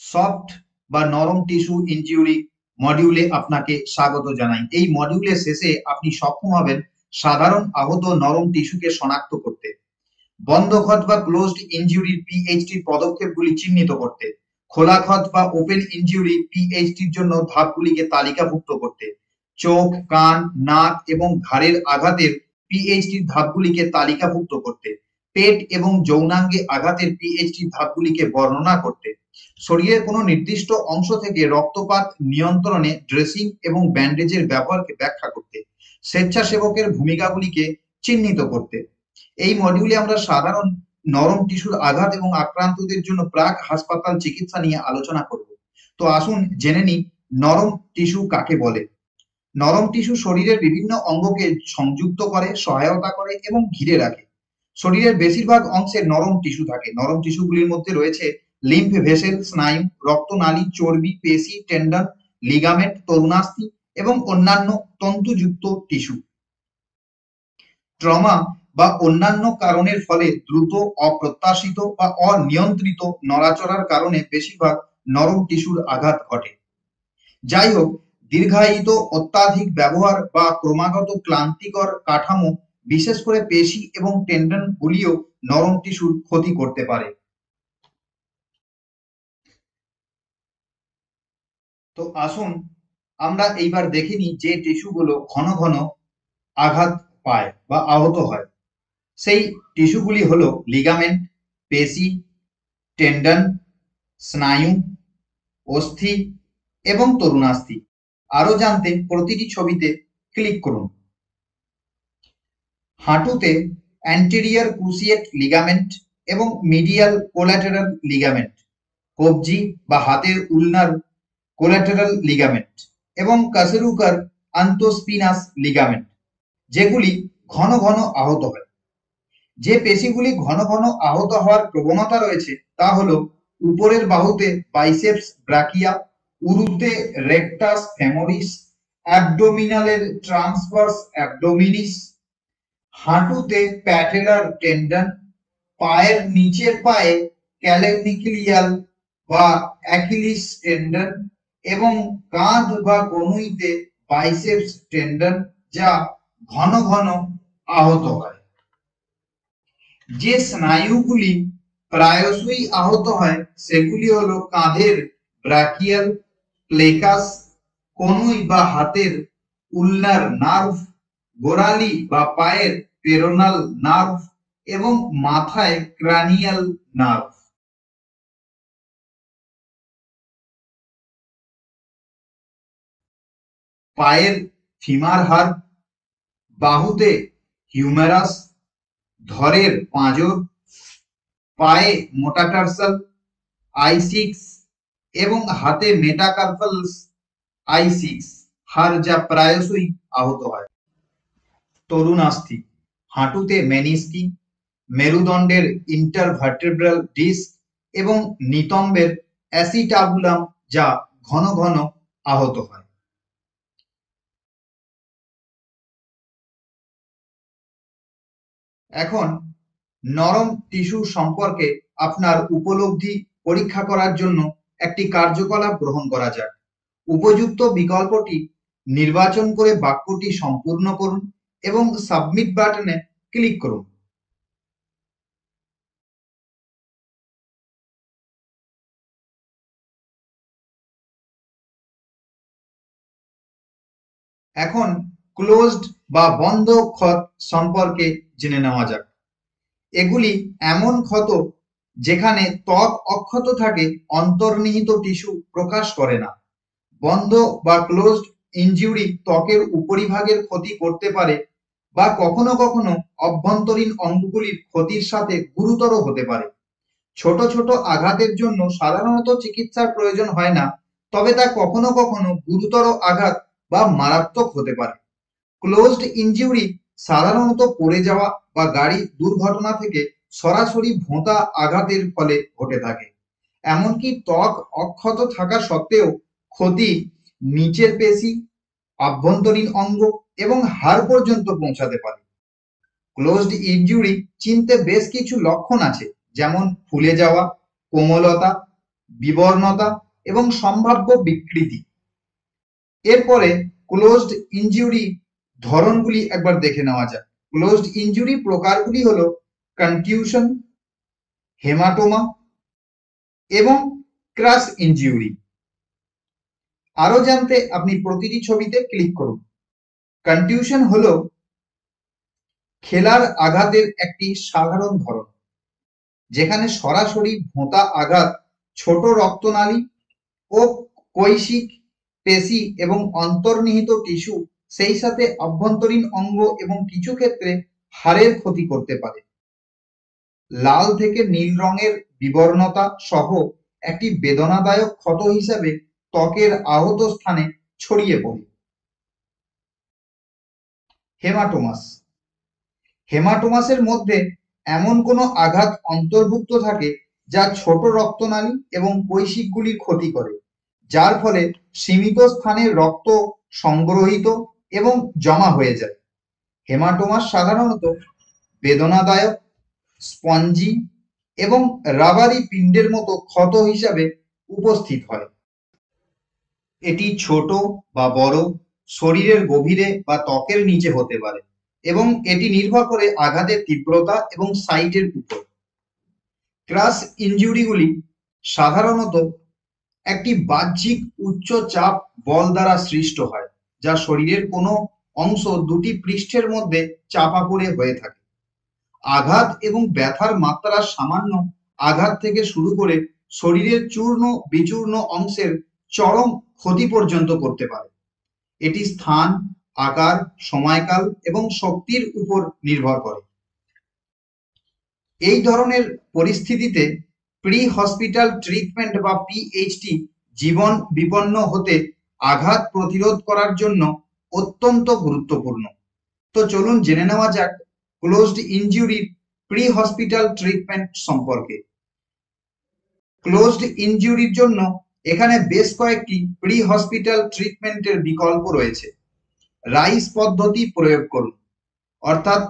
Soft বা নরম tissue injury মডিউলে আপনাকে স্বাগত জানাই। এই মডিউলের শেষে আপনি সক্ষম হবেন সাধারণ আহত নরম টিস্যুকে শনাক্ত করতে, বন্ধ ক্ষত বা ক্লোজড ইনজিউরির পিএইচডি পদক্ষেপগুলি চিহ্নিত করতে, খোলা ক্ষত বা ওপেন ইনজিউরি পিএইচডির জন্য ধাপগুলিকে তালিকাভুক্ত করতে, চোখ, কান, নাক এবং ঘাড়ের আঘাতের পিএইচডির ধাপগুলিকে তালিকাভুক্ত করতে, পেট এবং যৌনাঙ্গে আঘাতের পিএইচডির ধাপগুলিকে বর্ণনা করতে, শরীরের কোনো নির্দিষ্ট অংশ থেকে রক্তপাত নিয়ন্ত্রণে ড্রেসিং এবং ব্যান্ডেজের ব্যবহারকে ব্যাখ্যা করতে, স্বেচ্ছাসেবকের ভূমিকাগুলিকে চিহ্নিত করতে। এই মডিউলে আমরা সাধারণ নরম টিস্যুর আঘাত এবং আক্রান্তদের জন্য প্রাক হাসপাতাল চিকিৎসা নিয়ে আলোচনা করব। তো আসুন জেনে নিই নরম টিস্যু কাকে বলে। নরম টিস্যু শরীরের বিভিন্ন অঙ্গকে সংযুক্ত করে, সহায়তা করে এবং ঘিরে রাখে। শরীরের বেশিরভাগ অংশে নরম টিস্যু থাকে। নরম টিস্যুগুলির মধ্যে রয়েছে লিম্ফ ভেসেল, স্নায়ু, রক্তনালী, চর্বি, পেশি, টেন্ডন, লিগামেন্ট, তরুণাস্থি এবং অন্যান্য তন্তুযুক্ত টিস্যু। ট্রমা বা অন্যান্য কারণের ফলে দ্রুত, অপ্রত্যাশিত বা অনিয়ন্ত্রিত নড়াচড়ার কারণে বেশিরভাগ নরম টিস্যুর আঘাত ঘটে। যাই হোক, দীর্ঘায়িত অত্যাধিক ব্যবহার বা ক্রমাগত ক্লান্তিকর কাঠামো, বিশেষ করে পেশি এবং টেন্ডন গুলিও নরম টিস্যুর ক্ষতি করতে পারে। তো আসুন আমরা এইবার দেখে নিই যে টিস্যুগুলো ঘন ঘন আঘাত পায় বা আহত হয়। সেই টিস্যুগুলি হলো লিগামেন্ট, পেশি, টেন্ডন, স্নায়ু, অস্থি এবং তরুণাস্থি। আরো জানতে প্রতিটি ছবিতে ক্লিক করুন। হাঁটুতে অ্যান্টেরিয়র ক্রুসিয়েট লিগামেন্ট এবং মিডিয়াল কোল্যাটেরাল লিগামেন্ট, কবজি বা হাতের উলনার কোল্যাটেরাল লিগামেন্ট এবং কাসেরুকার আন্তঃস্পিনাস লিগামেন্ট, যেগুলি ঘন ঘন আহত হয়। যে পেশিগুলি ঘন ঘন আহত হওয়ার প্রবণতা রয়েছে তা হলো উপরের বাহুতে বাইসেপস ব্রাকিয়া, উরুতে রেকটাস ফেমোরিস, অ্যাবডোমিনালের ট্রান্সভার্স অ্যাবডোমিনিস, হাঁটুতে প্যাটেলার টেন্ডন, পায়ের নিচের পায়ে ক্যালেনিক্লিয়াল বা অ্যাকিলিস টেন্ডন এবং কাঁধ বা কনুইতে বাইসেপস টেন্ডন, যা ঘন ঘন আহত হয়। যে স্নায়ুগুলি প্রায়শই আহত হয় সেগুলি হলো কাঁধের ব্রাকিয়াল প্লেকাস, কনুই বা হাতের উলনার নার্ভ, গোড়ালি বা পায়ের পেরোনাল নার্ভ এবং মাথায় ক্রানিয়াল নার্ভ। পায়ের ফিমার হাড়, বাহুতে হিউমেরাস, ধরের পাঁজর, পায়ে মোটাটার্সাল, I6 এবং হাতে মেটাকার্পালস I6 হাড়, যা প্রায়শই আহত হয়। তরুণাস্থি, হাঁটুতে মেনিস্কি, মেরুদণ্ডের ইন্টারভার্টেব্রাল ডিস্ক এবং নিতম্বের অ্যাসিটাবুলাম, যা ঘন ঘন আহত হয়। এখন নরম টিস্যু সম্পর্কে আপনার উপলব্ধি পরীক্ষা করার জন্য একটি কার্যকলাপ গ্রহণ করা যাক। উপযুক্ত বিকল্পটি নির্বাচন করে বাক্যটি সম্পূর্ণ করুন এবং সাবমিট বাটনে ক্লিক করুন। এখন ক্লোজড বা বন্ধ ক্ষত সম্পর্কে জেনে নেওয়া যাক। এগুলি এমন ক্ষত যেখানে ত্বক অক্ষত থাকে, অন্তর্নিহিত টিস্যু প্রকাশ করে না। বন্ধ বা ক্লোজড ইনজিউরি ত্বকের উপরিভাগের ক্ষতি করতে পারে বা কখনো কখনো অভ্যন্তরীণ অঙ্গগুলির ক্ষতির সাথে গুরুতর হতে পারে। ছোট ছোট আঘাতের জন্য সাধারণত চিকিৎসার প্রয়োজন হয় না, তবে তা কখনো কখনো গুরুতর আঘাত বা মারাত্মক হতে পারে। ক্লোজড ইনজিউরি সাধারণত পড়ে যাওয়া বা গাড়ি দুর্ঘটনা থেকে সরাসরি ভোঁতা আঘাতের ফলে ঘটে থাকে। এমনকি ত্বক অক্ষত থাকা সত্ত্বেও ক্ষতি নিচের পেশি, আভ্যন্তরীণ অঙ্গ এবং হাড় পর্যন্ত পৌঁছাতে পারে। ক্লোজড ইনজুরি চিনতে বেশ কিছু লক্ষণ আছে, যেমন ফুলে যাওয়া, কোমলতা, বিবর্ণতা এবং সম্ভাব্য বিকৃতি। এরপরে ক্লোজড ইনজুরি ধরনগুলি একবার দেখে নেওয়া যাক। ক্লোজড ইনজুরি প্রকারগুলি হলো কনটিউশন, হেমাটোমা এবং ক্রাশ ইনজুরি। আরো জানতে আপনি প্রতিটি ছবিতে ক্লিক করুন। কনটিউশন হলো খেলার আঘাতের একটি সাধারণ ধরন, যেখানে সরাসরি ভোঁতা আঘাত ছোট রক্তনালী ও কৈশিক পেশি এবং অন্তর্নিহিত টিস্যু, সেই সাথে অভ্যন্তরীণ অঙ্গ এবং কিছু ক্ষেত্রে হাড়ের ক্ষতি করতে পারে। লাল থেকে নীল রঙের বিবর্ণতা সহ একটি বেদনাদায়ক ক্ষত হিসাবে ত্বকের আহত স্থানে ছড়িয়ে পড়ে। হেমাটোমাস। হেমাটোমাসের মধ্যে এমন কোনো আঘাত অন্তর্ভুক্ত থাকে যা ছোট রক্তনালী এবং কৈশিকগুলির ক্ষতি করে, যার ফলে সীমিত স্থানে রক্ত সংগ্রহিত এবং জমা হয়ে যায়। হেমাটোমাস সাধারণত বেদনাদায়ক, স্পঞ্জি এবং রাবারি পিণ্ডের মতো ক্ষত হিসাবে উপস্থিত হয়। এটি ছোট বা বড়, শরীরের গভীরে বা ত্বকের নিচে হতে পারে এবং এটি নির্ভর করে আঘাতের তীব্রতা এবং সাইটের উপর। ক্রাশ ইনজুরিগুলি সাধারণত একটি বাহ্যিক উচ্চ চাপ বল দ্বারা সৃষ্ট হয়, যা শরীরের কোনো অংশ দুটি পৃষ্ঠের মধ্যে চাপা পড়ে হয়ে থাকে। আঘাত এবং ব্যথার মাত্রা সামান্য আঘাত থেকে শুরু করে শরীরের চূর্ণ বিচূর্ণ অংশের চরম ক্ষতি পর্যন্ত করতে পারে। এটি স্থান, আকার, সময়কাল এবং শক্তির উপর নির্ভর করে। এই ধরনের পরিস্থিতিতে প্রি হসপিটাল ট্রিটমেন্ট বা পিএইচটি জীবন বিপন্ন হতে আঘাত প্রতিরোধ করার জন্য অত্যন্ত গুরুত্বপূর্ণ। তো চলুন জেনে নেওয়া যাক ক্লোজড ইনজুরির প্রি হসপিটাল ট্রিটমেন্ট সম্পর্কে। ক্লোজড ইনজুরির জন্য এখানে বেশ কয়েকটি প্রি হসপিটাল ট্রিটমেন্টের বিকল্প রয়েছে। রাইস পদ্ধতি প্রয়োগ করুন, অর্থাৎ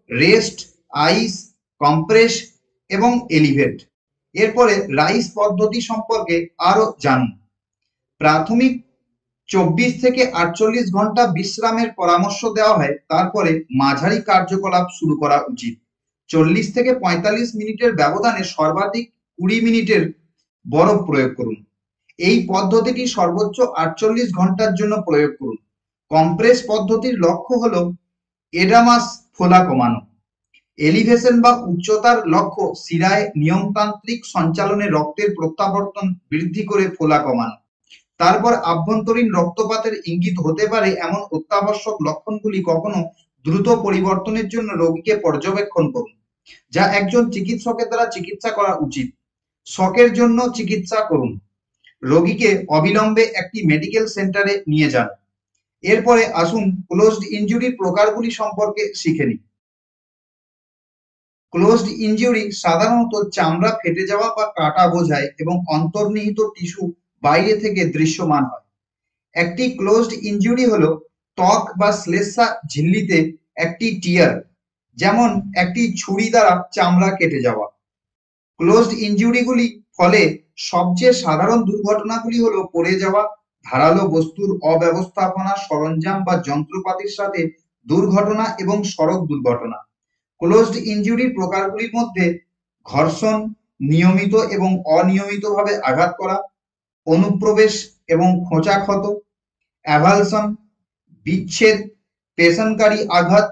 রেস্ট, আইস, কম্প্রেস এবং এলিভেট। এরপরে রাইস পদ্ধতি সম্পর্কে আরো জানুন। প্রাথমিক 24 থেকে 48 ঘন্টা বিশ্রামের পরামর্শ দেওয়া হয়, তারপরে মাঝারি কার্যকলাপ শুরু করা উচিত। 40 থেকে 45 মিনিটের ব্যবধানে সর্বাধিক 20 মিনিটের বরফ প্রয়োগ করুন। এই পদ্ধতিটি সর্বোচ্চ 48 ঘন্টার জন্য প্রয়োগ করুন। কম্প্রেস পদ্ধতির লক্ষ্য হলো এডামাস ফোলা কমানো। এলিভেশন বা উচ্চতার লক্ষ্য শিরায় নিয়মতান্ত্রিক সঞ্চালনে রক্তের প্রত্যাবর্তন বৃদ্ধি করে ফোলা কমানো। তারপর আভ্যন্তরীণ রক্তপাতের ইঙ্গিত হতে পারে এমন অত্যাবশ্যক লক্ষণগুলি কখনো দ্রুত পরিবর্তনের জন্য রোগীকে পর্যবেক্ষণ করুন, যা একজন চিকিৎসকের দ্বারা চিকিৎসা করা উচিত। শকের জন্য চিকিৎসা করুন। রোগীকে অবিলম্বে একটি মেডিকেল সেন্টারে নিয়ে যান। এরপরে আসুন ক্লোজড ইনজুরির প্রকারগুলি সম্পর্কে শিখে নিই। ক্লোজড ইনজুরি সাধারণত চামড়া ফেটে যাওয়া বা কাটা বোঝায় এবং অন্তর্নিহিত টিস্যু বাইরে থেকে দৃশ্যমান হয়। একটি ক্লোজড ইনজুরি হলো ত্বক বা শ্লেষ্মা ঝিল্লিতে একটি টিয়ার, যেমন একটি ছুরি দ্বারা চামড়া কেটে যাওয়া। ক্লোজড ইনজুরিগুলি ফলে সবচেয়ে সাধারণ দুর্ঘটনাগুলি হলো পড়ে যাওয়া, ধারালো বস্তুর অব্যবস্থাপনা, সরঞ্জাম বা যন্ত্রপাতির সাথে দুর্ঘটনা এবং সড়ক দুর্ঘটনা। ক্লোজড ইনজুরির প্রকারগুলির মধ্যে ঘর্ষণ, নিয়মিত এবং অনিয়মিতভাবে আঘাত করা, অনুপ্রবেশ এবং খোঁচা ক্ষত, অ্যাভালশন, বিচ্ছেদ, পেষণকারী আঘাত,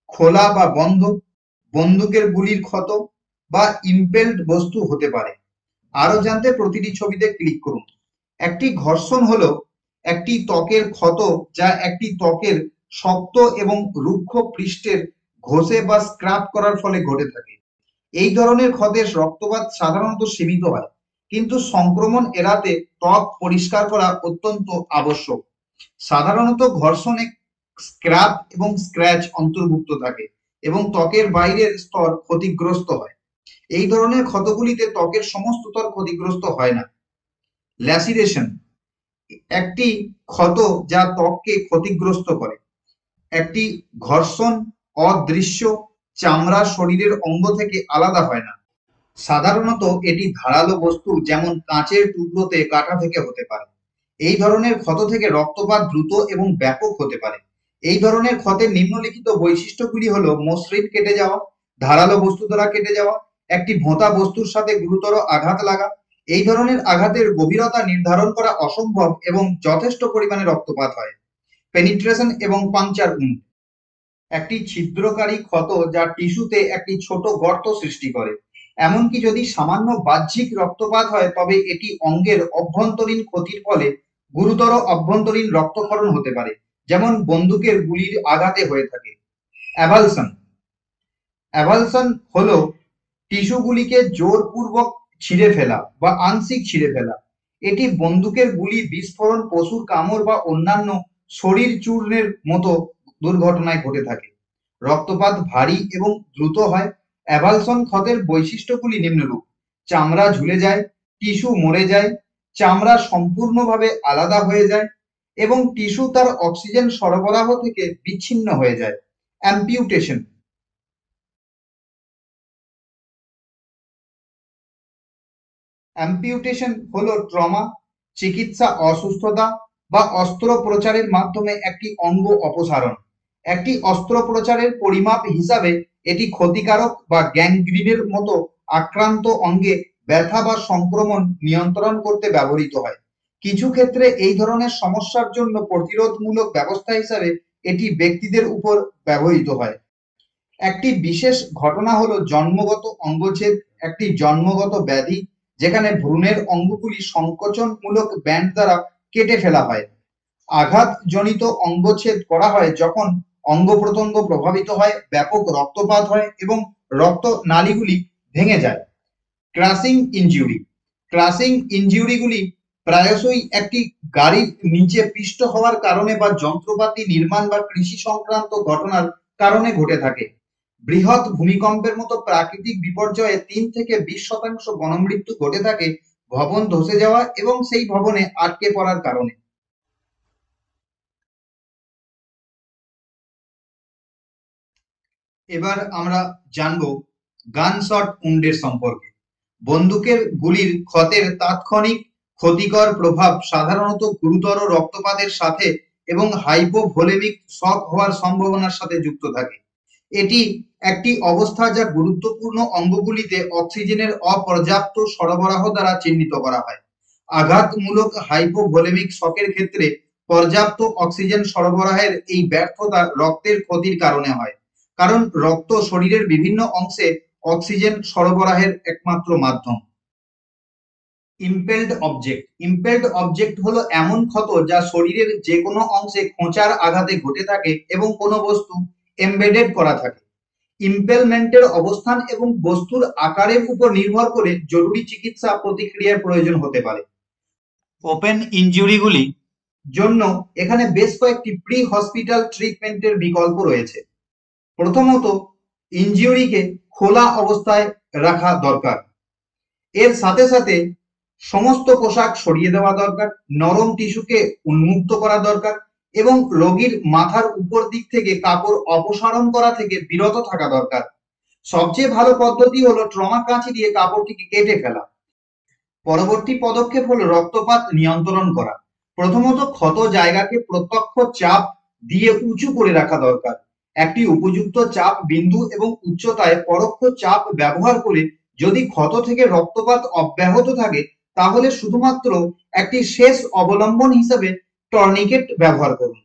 খোলা বা বন্ধ, বন্দুকের গুলির ক্ষত বা ইম্পেলড বস্তু হতে পারে। আরো জানতে প্রতিটি ছবিতে ক্লিক করুন। একটি ঘর্ষণ হলো একটি ত্বকের ক্ষত যা একটি ত্বকের শক্ত এবং রুক্ষ পৃষ্ঠের ঘষে বা স্ক্রাব করার ফলে ঘটে থাকে। এই ধরনের ক্ষতের রক্তপাত সাধারণত সীমিত হয়, কিন্তু সংক্রমণ এড়াতে ত্বক পরিষ্কার করা অত্যন্ত আবশ্যক। সাধারণত ঘর্ষণে স্ক্র্যাপ এবং স্ক্র্যাচ অন্তর্ভুক্ত থাকে এবং ত্বকের বাইরের স্তর ক্ষতিগ্রস্ত হয়। এই ধরনের ক্ষতগুলিতে ত্বকের সমস্ত স্তর ক্ষতিগ্রস্ত হয় না। ল্যাসিরেশন একটি ক্ষত যা ত্বককে ক্ষতিগ্রস্ত করে। একটি ঘর্ষণ অদৃশ্য, চামড়া শরীরের অঙ্গ থেকে আলাদা হয় না। সাধারণত এটি ধারালো বস্তু যেমন কাঁচের টুকরোতে কাটা থেকে হতে পারে। এই ধরনের ক্ষত থেকে রক্তপাত দ্রুত এবং ব্যাপক হতে পারে। এই ধরনের ক্ষতের নিম্নলিখিত বৈশিষ্ট্যগুলি হলো মসৃণ কেটে যাওয়া, ধারালো বস্তু দ্বারা কেটে যাওয়া, একটি ভোঁতা বস্তুর সাথে গুরুতর আঘাত লাগা। এই ধরনের আঘাতের গভীরতা নির্ধারণ করা অসম্ভব এবং যথেষ্ট পরিমাণে রক্তপাত হয়। পেনিট্রেশন এবং পাংচার উন্ড, একটি ছিদ্রকারী ক্ষত যা টিস্যুতে একটি ছোট গর্ত সৃষ্টি করে। এমনকি যদি সামান্য বাহ্যিক রক্তপাত হয় তবে এটি অঙ্গের অভ্যন্তরীণ ক্ষতির ফলে গুরুতর অভ্যন্তরীণ রক্তক্ষরণ হতে পারে, যেমন বন্দুকের গুলির আঘাতে হয়ে থাকে। অ্যাভালশন, অ্যাভালশন হলো টিস্যুগুলিকে জোরপূর্বক ছিঁড়ে ফেলা বা আংশিক ছিঁড়ে ফেলা। এটি বন্দুকের গুলি, বিস্ফোরণ, পশুর কামড় বা অন্যান্য শরীর চূর্ণের মতো দুর্ঘটনায় ঘটে থাকে। রক্তপাত ভারী এবং দ্রুত হয়। অ্যাভালশন ক্ষতের বৈশিষ্ট্যগুলি নিম্নরূপ: চামড়া ঝুলে যায়, টিস্যু মরে যায়, চামড়া সম্পূর্ণভাবে আলাদা হয়ে যায় এবং টিস্যু তার অক্সিজেন সরবরাহ থেকে বিচ্ছিন্ন হয়ে যায়। অ্যাম্পিউটেশন, অ্যাম্পিউটেশন হলো ট্রমা, চিকিৎসা অসুস্থতা বা অস্ত্রোপচারের মাধ্যমে একটি অঙ্গ অপসারণ। একটি অস্ত্রোপচারের পরিমাপ হিসাবে এটি ক্ষতিকারক বা গ্যাংগ্রিনের মতো আক্রান্ত অঙ্গে ব্যথা বা সংক্রমণ নিয়ন্ত্রণ করতে ব্যবহৃত হয়। কিছু ক্ষেত্রে এই ধরনের সমস্যার জন্য প্রতিরোধমূলক ব্যবস্থা হিসাবে এটি ব্যক্তিদের উপর ব্যবহৃত হয়। একটি বিশেষ ঘটনা হলো জন্মগত অঙ্গচ্ছেদ, একটি জন্মগত ব্যাধি যেখানে ভ্রূণের অঙ্গগুলি সংকোচনমূলক ব্যান্ড দ্বারা কেটে ফেলা হয়। আঘাতজনিত অঙ্গচ্ছেদ করা হয় যখন অঙ্গ প্রত্যঙ্গ প্রভাবিত হয়, ব্যাপক রক্তপাত হয় এবং রক্ত নালীগুলি ভেঙে যায়। ক্রাশিং ইনজুরি, ক্রাশিং ইনজুরিগুলি প্রায়শই একটি গাড়ির নিচে পিষ্ট হওয়ার কারণে বা যন্ত্রপাতি নির্মাণ বা কৃষি সংক্রান্ত ঘটনার কারণে ঘটে থাকে। বৃহৎ ভূমিকম্পের মতো প্রাকৃতিক বিপর্যয়ে 3 থেকে 20% গণমৃত্যু ঘটে থাকে ভবন ধসে যাওয়া এবং সেই ভবনে আটকে পড়ার কারণে। এবার আমরা জানবো গানশট উন্ডের সম্পর্কে। বন্দুকের গুলির ক্ষতের তাৎক্ষণিক ক্ষতিকর প্রভাব সাধারণত গুরুতর রক্তপাতের সাথে এবং হাইপোভোলেমিক শক হওয়ার সম্ভাবনার সাথে যুক্ত থাকে। এটি একটি অবস্থা যা গুরুত্বপূর্ণ অঙ্গগুলিতে অক্সিজেনের অপর্যাপ্ত সরবরাহ দ্বারা চিহ্নিত করা হয়। আঘাতমূলক হাইপোভোলেমিক শকের ক্ষেত্রে পর্যাপ্ত অক্সিজেন সরবরাহের এই ব্যর্থতা রক্তের ক্ষতির কারণে হয়, কারণ রক্ত শরীরের বিভিন্ন অংশে অক্সিজেন সরবরাহের একমাত্র মাধ্যম। ইম্পেলড অবজেক্ট, ইম্পেলড অবজেক্ট হলো এমন ক্ষত যা শরীরের যে কোনো অংশে খোঁচার আঘাতে ঘটে থাকে এবং কোনো বস্তু এমবেডেড করা থাকে। ইম্পেলমেন্টের অবস্থান এবং বস্তুর আকারের উপর নির্ভর করে জরুরি চিকিৎসা প্রতিক্রিয়ার প্রয়োজন হতে পারে। ওপেন ইনজুরিগুলি জন্য এখানে বেশ কয়েকটি প্রি হসপিটাল ট্রিটমেন্টের বিকল্প রয়েছে। প্রথমত, ইনজিউরিকে খোলা অবস্থায় রাখা দরকার। এর সাথে সাথে সমস্ত পোশাক সরিয়ে দেওয়া দরকার, নরম টিস্যুকে উন্মুক্ত করা দরকার এবং রোগীর মাথার উপর দিক থেকে কাপড় অপসারণ করা থেকে বিরত থাকা দরকার। সবচেয়ে ভালো পদ্ধতি হলো ট্রমা কাঁচি দিয়ে কাপড়টিকে কেটে ফেলা। পরবর্তী পদক্ষেপ হলো রক্তপাত নিয়ন্ত্রণ করা। প্রথমত, ক্ষত জায়গাকে প্রত্যক্ষ চাপ দিয়ে উঁচু করে রাখা দরকার। একটি উপযুক্ত চাপ বিন্দু এবং উচ্চতায় পরোক্ষ চাপ ব্যবহার করে যদি ক্ষত থেকে রক্তপাত অব্যাহত থাকে তাহলে শুধুমাত্র একটি শেষ অবলম্বন হিসেবে টর্নিকেট ব্যবহার করুন।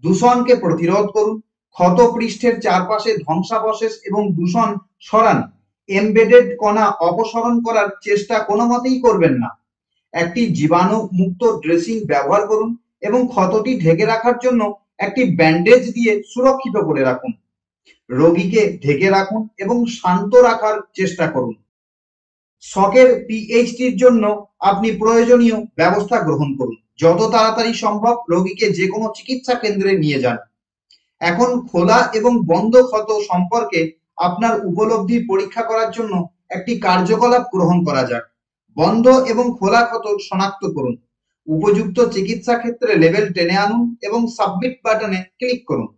দূষণকে প্রতিরোধ করুন। ক্ষত পৃষ্ঠের চারপাশে ধ্বংসাবশেষ এবং দূষণ সরান। এমবেডেড কণা অপসারণ করার চেষ্টা কোনো মতেই করবেন না। একটি জীবাণু মুক্ত ড্রেসিং ব্যবহার করুন এবং ক্ষতটি ঢেকে রাখার জন্য একটি ব্যান্ডেজ দিয়ে সুরক্ষিত করে রাখুন। রোগীকে ঢেকে রাখুন এবং শান্ত রাখার চেষ্টা করুন। শকের পিএইচডির জন্য আপনি প্রয়োজনীয় ব্যবস্থা গ্রহণ করুন। যত তাড়াতাড়ি সম্ভব রোগীকে যে কোনো চিকিৎসা কেন্দ্রে নিয়ে যান। এখন খোলা এবং বন্ধ ক্ষত সম্পর্কে আপনার উপলব্ধি পরীক্ষা করার জন্য একটি কার্যকলাপ গ্রহণ করা যাক। বন্ধ এবং খোলা ক্ষত শনাক্ত করুন। উপযুক্ত চিকিৎসা ক্ষেত্রে লেবেল টেনে আনুন এবং সাবমিট বাটনে ক্লিক করুন।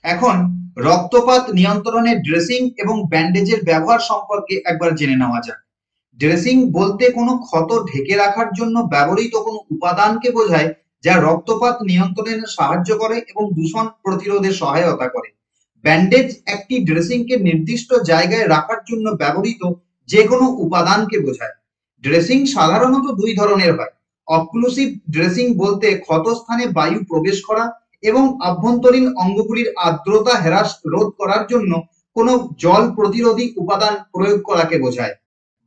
এখন রক্তপাত নিয়ন্ত্রণে ড্রেসিং এবং ব্যান্ডেজের ব্যবহার সম্পর্কে একবার জেনে নেওয়া যাক। ড্রেসিং বলতে কোনো ক্ষত ঢেকে রাখার জন্য ব্যবহৃত কোনো উপাদানকে বোঝায় যা রক্তপাত নিয়ন্ত্রণে সাহায্য করে এবং দূষণ প্রতিরোধে সহায়তা করে। ব্যান্ডেজ একটি ড্রেসিংকে নির্দিষ্ট জায়গায় রাখার জন্য ব্যবহৃত যে কোনো উপাদানকে বোঝায়। ড্রেসিং সাধারণত দুই ধরনের হয়। অক্লুসিভ ড্রেসিং বলতে ক্ষতস্থানে বায়ু প্রবেশ করা এবং আভ্যন্তরীণ অঙ্গগুলির আর্দ্রতা হ্রাস রোধ করার জন্য কোনো জল প্রতিরোধী উপাদান প্রয়োগ করাকে বোঝায়।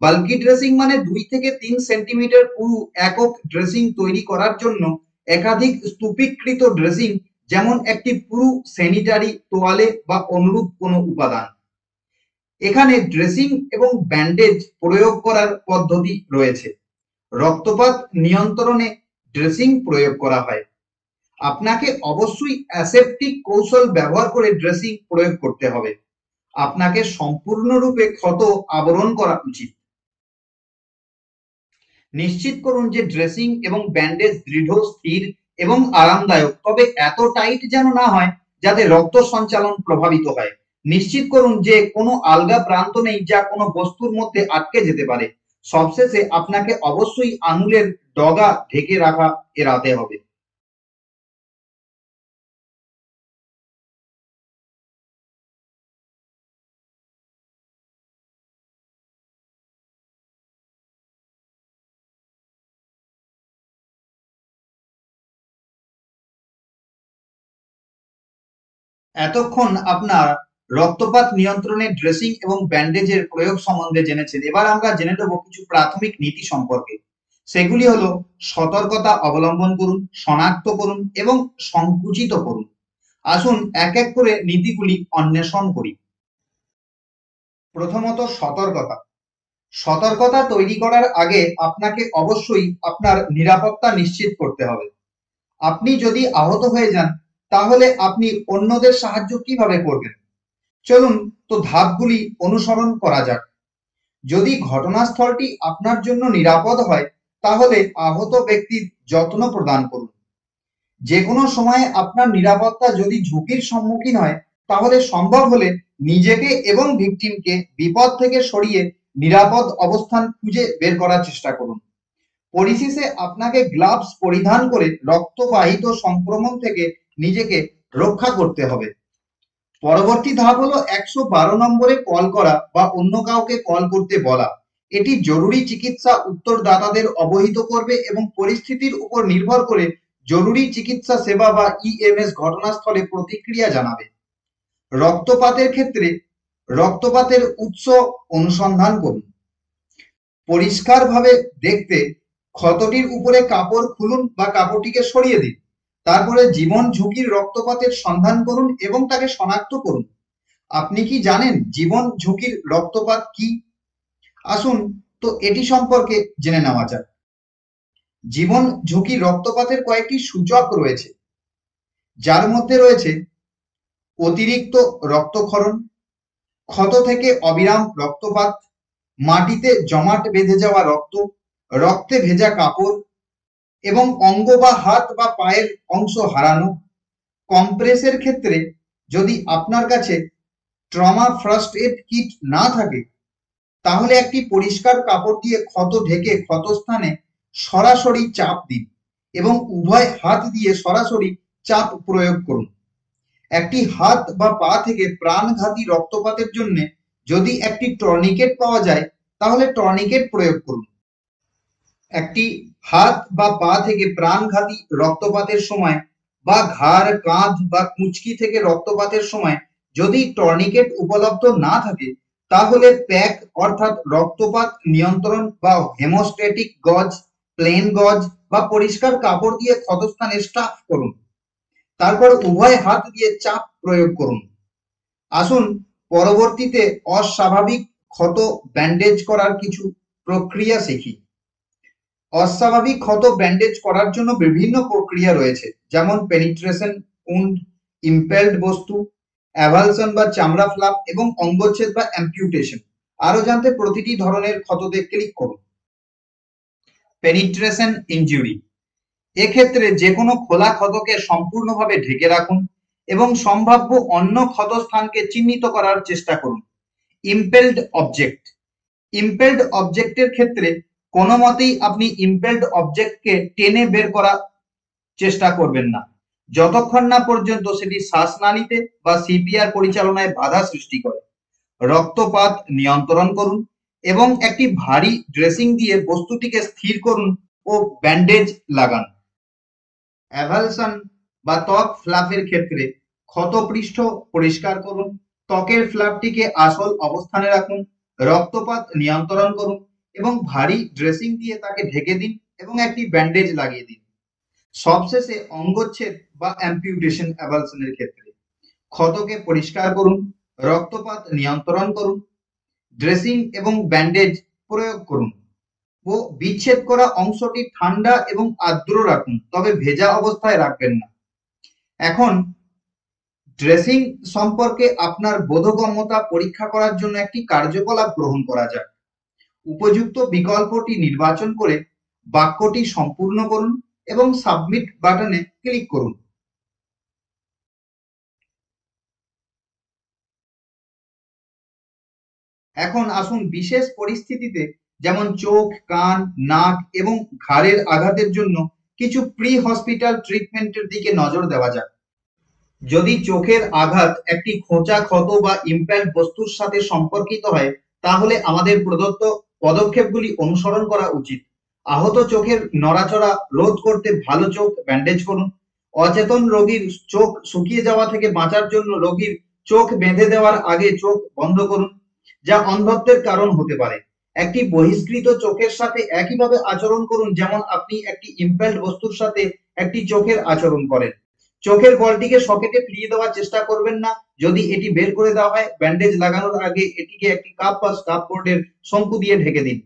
বাল্কি ড্রেসিং মানে 2 থেকে 3 সেন্টিমিটার পুরু একক ড্রেসিং তৈরি করার জন্য একাধিক স্তূপীকৃত ড্রেসিং, যেমন একটি পুরু স্যানিটারি তোয়ালে বা অনুরূপ কোনো উপাদান। এখানে ড্রেসিং এবং ব্যান্ডেজ প্রয়োগ করার পদ্ধতি রয়েছে। রক্তপাত নিয়ন্ত্রণে ড্রেসিং প্রয়োগ করা হয়। আপনাকে অবশ্যই অ্যাসেপটিক কৌশল ব্যবহার করে ড্রেসিং প্রয়োগ করতে হবে। আপনাকে সম্পূর্ণরূপে ক্ষত আবরণ করা উচিত। নিশ্চিত করুন যে ড্রেসিং এবং ব্যান্ডেজ দৃঢ়, স্থির এবং আরামদায়ক, তবে এত টাইট যেন না হয় যাতে রক্ত সঞ্চালন প্রভাবিত হয়। নিশ্চিত করুন যে কোনো আলগা প্রান্ত নেই যা কোনো বস্তুর মধ্যে আটকে যেতে পারে। সবশেষে আপনাকে অবশ্যই আঙুলের ডগা ঢেকে রাখা এড়াতে হবে। এতক্ষণ আপনার রক্তপাত নিয়ন্ত্রণে ড্রেসিং এবং ব্যান্ডেজের প্রয়োগ সম্বন্ধে জেনেছেন। এবার আমরা জেনে নেব কিছু প্রাথমিক নীতি সম্পর্কে। সেগুলি হলো সতর্কতা অবলম্বন করুন, শনাক্ত করুন এবং সংকুচিত করুন। আসুন এক এক করে নীতিগুলি অন্বেষণ করি। প্রথমত সতর্কতা। সতর্কতা তৈরি করার আগে আপনাকে অবশ্যই আপনার নিরাপত্তা নিশ্চিত করতে হবে। আপনি যদি আহত হয়ে যান তাহলে আপনি অন্যদের সাহায্য কিভাবে করবেন? চলুন তো ধাপগুলি অনুসরণ করা যাক। যদি ঘটনাস্থলটি আপনার জন্য নিরাপদ হয় তাহলে আহত ব্যক্তির যত্ন প্রদান করুন। যে কোনো সময়ে আপনার নিরাপত্তা যদি ঝুঁকির সম্মুখীন হয় তাহলে সম্ভব হলে নিজেকে এবং ভিকটিমকে বিপদ থেকে সরিয়ে নিরাপদ অবস্থান খুঁজে বের করার চেষ্টা করুন। পরিশেষে আপনাকে গ্লাভস পরিধান করে রক্তবাহিত সংক্রমণ থেকে নিজেকে রক্ষা করতে হবে। পরবর্তী ধাপ হলো 112 নম্বরে কল করা বা অন্য কাউকে কল করতে বলা। এটি জরুরি চিকিৎসা উত্তরদাতাদের অবহিত করবে এবং পরিস্থিতির উপর নির্ভর করে জরুরি চিকিৎসা সেবা বা ইএমএস ঘটনাস্থলে প্রতিক্রিয়া জানাবে। রক্তপাতের ক্ষেত্রে রক্তপাতের উৎস অনুসন্ধান করুন। পরিষ্কারভাবে দেখতে ক্ষতটির উপরে কাপড় খুলুন বা কাপড়টিকে সরিয়ে দিন। তারপরে জীবন ঝুঁকির রক্তপাতের সন্ধান করুন এবং তাকে শনাক্ত করুন। আপনি কি জানেন জীবন ঝুঁকির রক্তপাত কি? আসুন তো এটি সম্পর্কে জেনে নেওয়া যাক। জীবন ঝুঁকি রক্তপাতের কয়েকটি সূচক রয়েছে, যার মধ্যে রয়েছে অতিরিক্ত রক্তক্ষরণ, ক্ষত থেকে অবিরাম রক্তপাত, মাটিতে জমাট বেঁধে যাওয়া রক্ত, রক্তে ভেজা কাপড় এবং অঙ্গ বা হাত বা পায়ের অংশ হারানো। কম্প্রেসের ক্ষেত্রে যদি আপনার কাছে ট্রমা ফার্স্ট এড কিট না থাকে তাহলে একটি পরিষ্কার কাপড় দিয়ে ক্ষত ঢেকে ক্ষতস্থানে সরাসরি চাপ দিন এবং উভয় হাত দিয়ে সরাসরি চাপ প্রয়োগ করুন। একটি হাত বা পা থেকে প্রাণঘাতী রক্তপাতের জন্য যদি একটি টর্নিকেট পাওয়া যায় তাহলে টর্নিকেট প্রয়োগ করুন। একটি হাত বা পা থেকে প্রাণঘাতী রক্তপাতের সময় বা ঘাড়, কাঁধ বা কুঁচকি থেকে রক্তপাতের সময় যদি টর্নিকেট উপলব্ধ না থাকে তাহলে প্যাক অর্থাৎ রক্তপাত নিয়ন্ত্রণ বা হেমোস্ট্যাটিক গজ, প্লেন গজ বা পরিষ্কার কাপড় দিয়ে ক্ষতস্থানে স্টাফ করুন। তারপর উভয় হাত দিয়ে চাপ প্রয়োগ করুন। আসুন পরবর্তীতে অস্বাভাবিক ক্ষত ব্যান্ডেজ করার কিছু প্রক্রিয়া শিখি। অস্বাভাবিক ক্ষত ব্যান্ডেজ করার জন্য বিভিন্ন প্রক্রিয়া রয়েছে, যেমন পেনিট্রেশন, উন্ড, ইম্পেলড বস্তু, অ্যাভালশন বা চামড়া ফ্লাপ এবং অঙ্গচ্ছেদ বা অ্যাম্পিউটেশন। আরো জানতে প্রতিটি ধরনের ক্ষততে ক্লিক করুন। পেনিট্রেশন ইনজুরি, এক্ষেত্রে যে কোনো খোলা ক্ষতকে সম্পূর্ণভাবে ঢেকে রাখুন এবং সম্ভাব্য অন্য ক্ষতস্থানকে চিহ্নিত করার চেষ্টা করুন। ইম্পেলড অবজেক্ট, ইম্পেলড অবজেক্টের ক্ষেত্রে কোনো মতেই আপনি ইম্পেলড অবজেক্টকে টেনে বের করার চেষ্টা করবেন না, যতক্ষণ না পর্যন্ত সেটি শ্বাসনালীতে বা সিপিআর পরিচালনায় বাধা সৃষ্টি করে। রক্তপাত নিয়ন্ত্রণ করুন এবং একটি ভারী ড্রেসিং দিয়ে বস্তুটিকে স্থির করুন ও ব্যান্ডেজ লাগান। অ্যাভালশন বা ত্বক ফ্ল্যাপের ক্ষেত্রে ক্ষতপৃষ্ঠ পরিষ্কার করুন, ত্বকের ফ্ল্যাপটিকে আসল অবস্থানে রাখুন, রক্তপাত নিয়ন্ত্রণ করুন এবং ভারী ড্রেসিং দিয়ে তাকে ঢেকে দিন এবং একটি ব্যান্ডেজ লাগিয়ে দিন। সবশেষে অঙ্গচ্ছেদ বা অ্যাম্পিউটেশন অ্যাভালশনের ক্ষেত্রে ক্ষতকে পরিষ্কার করুন, রক্তপাত নিয়ন্ত্রণ করুন, ড্রেসিং এবং ব্যান্ডেজ প্রয়োগ করুন ও বিচ্ছেদ করা অংশটি ঠান্ডা এবং আর্দ্র রাখুন, তবে ভেজা অবস্থায় রাখবেন না। এখন ড্রেসিং সম্পর্কে আপনার বোধগম্যতা পরীক্ষা করার জন্য একটি কার্যকলাপ গ্রহণ করা যাক। উপযুক্ত বিকল্পটি নির্বাচন করে বাক্যটি সম্পূর্ণ করুন এবং সাবমিট বাটনে ক্লিক করুন। এখন আসুন বিশেষ পরিস্থিতিতে যেমন চোখ, কান, নাক এবং ঘাড়ের আঘাতের জন্য কিছু প্রি হসপিটাল ট্রিটমেন্টের দিকে নজর দেওয়া যাক। যদি চোখের আঘাত একটি খোঁচা, ক্ষত বা ইম্প্যাক্ট বস্তুর সাথে সম্পর্কিত হয়, তাহলে আমাদের প্রদত্ত পদক্ষেপগুলি অনুসরণ করা উচিত। আহত চোখের নড়াচড়া রোধ করতে ভালো চোখ ব্যান্ডেজ করুন। অচেতন রোগীর চোখ শুকিয়ে যাওয়া থেকে বাঁচার জন্য রোগীর চোখ বেঁধে দেওয়ার আগে চোখ বন্ধ করুন, যা অন্ধত্বের কারণ হতে পারে। একটি বহিষ্কৃত চোখের সাথে একইভাবে আচরণ করুন যেমন আপনি একটি ইম্প্যাল্ড বস্তুর সাথে একটি চোখের আচরণ করেন। চোখের বলটিকে সকেটে ফিরিয়ে দেওয়ার চেষ্টা করবেন না। যদি এটি বের করে দেওয়া হয়, ব্যান্ডেজ লাগানোর আগে এটিকে একটি কাপ বা স্কার্ফবোর্ডের শঙ্কু দিয়ে ঢেকে দিন।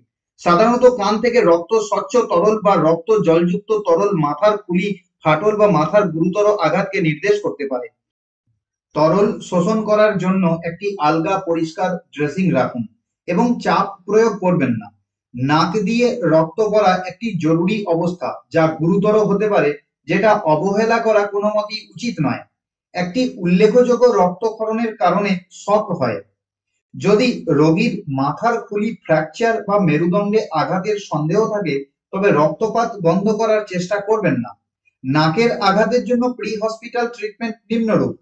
সাধারণত কান থেকে রক্ত, স্বচ্ছ তরল বা রক্ত জলযুক্ত তরল মাথার খুলি, ফাটল বা মাথার গুরুতর আঘাতকে নির্দেশ করতে পারে। তরল শোষণ করার জন্য একটি আলগা পরিষ্কার ড্রেসিং রাখুন এবং চাপ প্রয়োগ করবেন না। নাক দিয়ে রক্ত পড়া একটি জরুরি অবস্থা যা গুরুতর হতে পারে, যেটা অবহেলা করা কোনো মতেই উচিত নয়। একটি উল্লেখযোগ্য রক্তক্ষরণের কারণে শক হয়। যদি রোগীর মাথার খুলি ফ্র্যাকচার বা মেরুদণ্ডে আঘাতের সন্দেহ থাকে, তবে রক্তপাত বন্ধ করার চেষ্টা করবেন না। নাকের আঘাতের জন্য প্রি হসপিটাল ট্রিটমেন্ট নিম্নরূপ: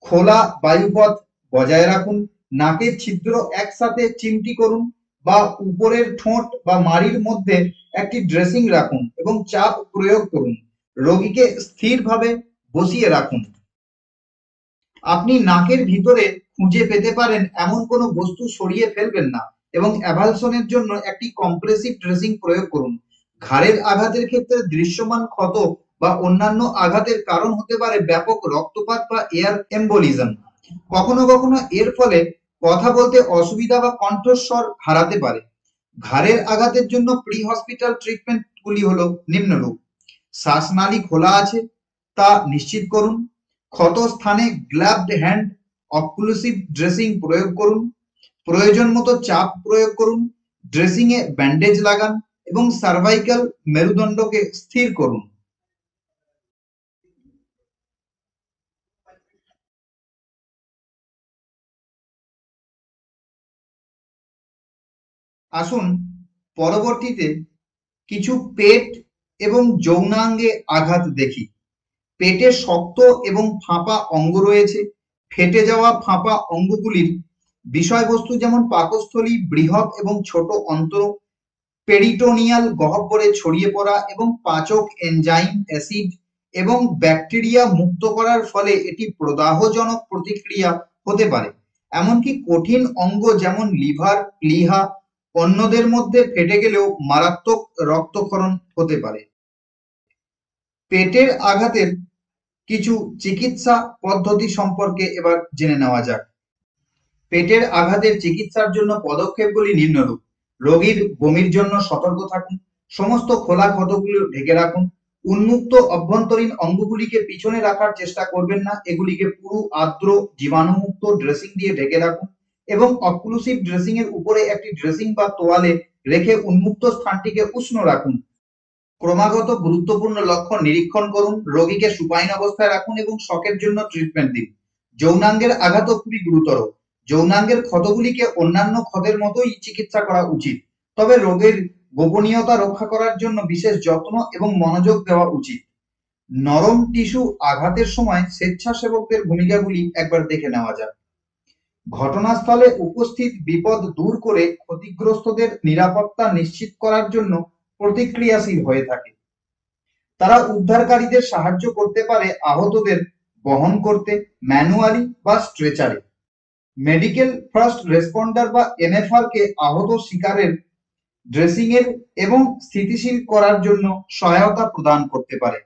খোলা বায়ুপথ বজায় রাখুন, নাকের ছিদ্র একসাথে চিমটি করুন বা উপরের ঠোঁট বা মাড়ির মধ্যে একটি ড্রেসিং রাখুন এবং চাপ প্রয়োগ করুন। রোগীকে স্থিরভাবে বসিয়ে রাখুন। আপনি নাকের ভিতরে খুঁজে পেতে পারেন এমন কোনো বস্তু সরিয়ে ফেলবেন না এবং অ্যাভালশনের জন্য একটি কম্প্রেসিভ ড্রেসিং প্রয়োগ করুন। ঘাড়ের আঘাতের ক্ষেত্রে দৃশ্যমান ক্ষত বা অন্যান্য আঘাতের কারণ হতে পারে ব্যাপক রক্তপাত বা এয়ার এম্বোলিজম। কখনো কখনো এর ফলে কথা বলতে অসুবিধা বা কণ্ঠস্বর হারাতে পারে। ঘাড়ের আঘাতের জন্য প্রি হসপিটাল ট্রিটমেন্ট গুলি হলো নিম্নরূপ: শ্বাসনালী খোলা আছে তা নিশ্চিত করুন, ক্ষত স্থানে গ্লাভড হ্যান্ড অক্লুসিভ ড্রেসিং প্রয়োগ করুন, প্রয়োজন মতো চাপ প্রয়োগ করুন, ড্রেসিং এ ব্যান্ডেজ লাগান এবং সার্ভাইকাল মেরুদণ্ডকে স্থির করুন। আসুন পরবর্তীতে কিছু পেট এবং যৌনাঙ্গে আঘাত দেখি। পেটে শক্ত এবং ফাঁপা অঙ্গ রয়েছে। ফেটে যাওয়া ফাঁপা অঙ্গগুলির বিষয়বস্তু যেমন পাকস্থলী, বৃহৎ এবং ছোট অন্ত্র, পেরিটোনিয়াল গহ্বরে ছড়িয়ে পড়া এবং পাচক এনজাইম, অ্যাসিড এবং ব্যাকটেরিয়া মুক্ত করার ফলে এটি প্রদাহজনক প্রতিক্রিয়া হতে পারে। এমনকি কঠিন অঙ্গ যেমন লিভার, প্লীহা অন্যদের মধ্যে ফেটে গেলেও মারাত্মক রক্তক্ষরণ হতে পারে। পেটের আঘাতের কিছু চিকিৎসা পদ্ধতি সম্পর্কে এবার জেনে নেওয়া যাক। পেটের আঘাতের চিকিৎসার জন্য পদক্ষেপগুলি নিম্নরূপ: রোগীর বমির জন্য সতর্ক থাকুন, সমস্ত খোলা ক্ষতগুলো ঢেকে রাখুন, উন্মুক্ত অভ্যন্তরীণ অঙ্গগুলিকে পিছনে রাখার চেষ্টা করবেন না, এগুলিকে পুরো আর্দ্র জীবাণুমুক্ত ড্রেসিং দিয়ে ঢেকে রাখুন এবং অক্লুসিভ ড্রেসিং এর উপরে একটি ড্রেসিং বা তোয়ালে রেখে উন্মুক্ত স্থানটিকে উষ্ণ রাখুন। ক্রমাগত গুরুত্বপূর্ণ লক্ষণ নিরীক্ষণ করুন, রোগীকে সুপাইন অবস্থায় রাখুন এবং শকের জন্য ট্রিটমেন্ট দিন। যৌনাঙ্গের আঘাতও খুবই গুরুতর। যৌনাঙ্গের ক্ষতগুলিকে অন্যান্য ক্ষতের মতোই চিকিৎসা করা উচিত, তবে রোগের গোপনীয়তা রক্ষা করার জন্য বিশেষ যত্ন এবং মনোযোগ দেওয়া উচিত। নরম টিস্যু আঘাতের সময় স্বেচ্ছাসেবকদের ভূমিকাগুলি একবার দেখে নেওয়া যাক। ঘটনাস্থলে উপস্থিত বিপদ দূর করে ক্ষতিগ্রস্তদের নিরাপত্তা নিশ্চিত করার জন্য প্রতিক্রিয়াশীল হয়ে থাকে। তারা উদ্ধারকারীদের সাহায্য করতে পারে আহতদের বহন করতে ম্যানুয়ালি বা স্ট্রেচারে। মেডিকেল ফার্স্ট রেসপন্ডার বা এমএফআর কে আহত শিকারের ড্রেসিং এর এবং স্থিতিশীল করার জন্য সহায়তা প্রদান করতে পারে।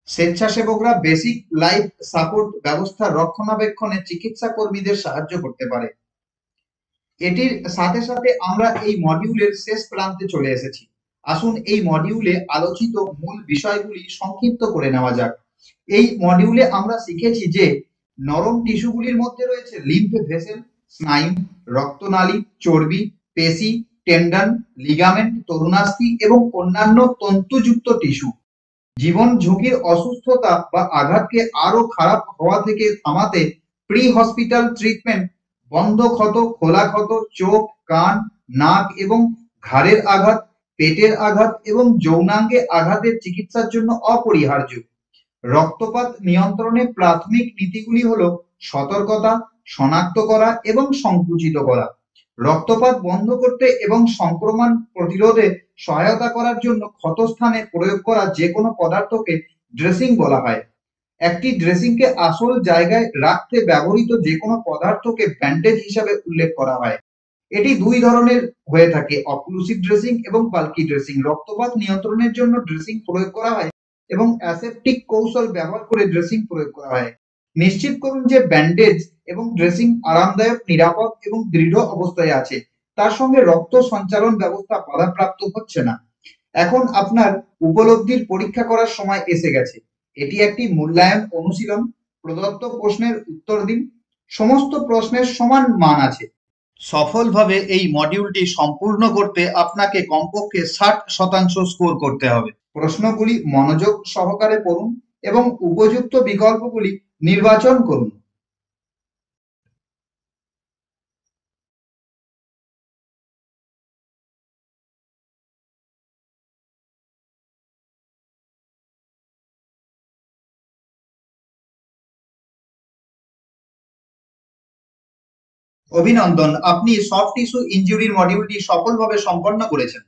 স্বেচ্ছাসেবকরা বেসিক লাইফ সাপোর্ট ব্যবস্থা রক্ষণাবেক্ষণে চিকিৎসা কর্মীদের সাহায্য করতে পারে। এটির সাথে সাথে আমরা এই মডিউলের শেষ প্রান্তে চলে এসেছি। আসুন এই মডিউলে আলোচিত মূল বিষয়গুলি সংক্ষিপ্ত করে নেওয়া যাক। এই মডিউলে আমরা শিখেছি যে নরম টিস্যুগুলির মধ্যে রয়েছে লিম্ফ ভেসেল, স্নায়ু, রক্তনালী, চর্বি, পেশি, টেন্ডন, লিগামেন্ট, তরুণাস্থি এবং অন্যান্য তন্তুযুক্ত টিস্যু। জীবন ঝুঁকির অসুস্থতা বা আঘাতকে আরো খারাপ হওয়া থেকে থামাতে প্রি হসপিটাল ট্রিটমেন্ট, বন্ধ ক্ষত, খোলা ক্ষত, চোখ, কান, নাক এবং ঘাড়ের আঘাত, পেটের আঘাত এবং যৌনাঙ্গে আঘাতের চিকিৎসার জন্য অপরিহার্য। রক্তপাত নিয়ন্ত্রণে প্রাথমিক নীতিগুলি হলো সতর্কতা, শনাক্ত করা এবং সংকুচিত করা। রক্তপাত বন্ধ করতে এবং সংক্রমণ প্রতিরোধে সহায়তা করার জন্য ক্ষতস্থানে প্রয়োগ করা যে কোনো পদার্থকে ড্রেসিং বলা হয়। একটি ড্রেসিংকে আসল জায়গায় রাখতে ব্যবহৃত যে কোনো পদার্থকে ব্যান্ডেজ হিসাবে উল্লেখ করা হয়। এটি দুই ধরনের হয়ে থাকে, অক্লুসিভ ড্রেসিং এবং বাল্কি ড্রেসিং। রক্তপাত নিয়ন্ত্রণের জন্য ড্রেসিং প্রয়োগ করা হয় এবং অ্যাসেপটিক কৌশল ব্যবহার করে ড্রেসিং প্রয়োগ করা হয়। নিশ্চিত করুন যে ব্যান্ডেজ এবং ড্রেসিং আরামদায়ক, নিরাপদ এবং দৃঢ় অবস্থায় আছে, তার সঙ্গে রক্ত সঞ্চালন ব্যবস্থা বাধাপ্রাপ্ত হচ্ছে না। এখন আপনার উপলব্ধির পরীক্ষা করার সময় এসে গেছে। এটি একটি মূল্যায়ন অনুশীলন। প্রদত্ত প্রশ্নের উত্তর দিন। সমস্ত প্রশ্নের সমান মান আছে। সফলভাবে এই মডিউলটি সম্পূর্ণ করতে আপনাকে কমপক্ষে 60% স্কোর করতে হবে। প্রশ্নগুলি মনোযোগ সহকারে পড়ুন এবং উপযুক্ত বিকল্পগুলি নির্বাচন করুন। অভিনন্দন, আপনি সফট টিস্যু ইনজুরির মডিউলটি সফলভাবে সম্পন্ন করেছেন।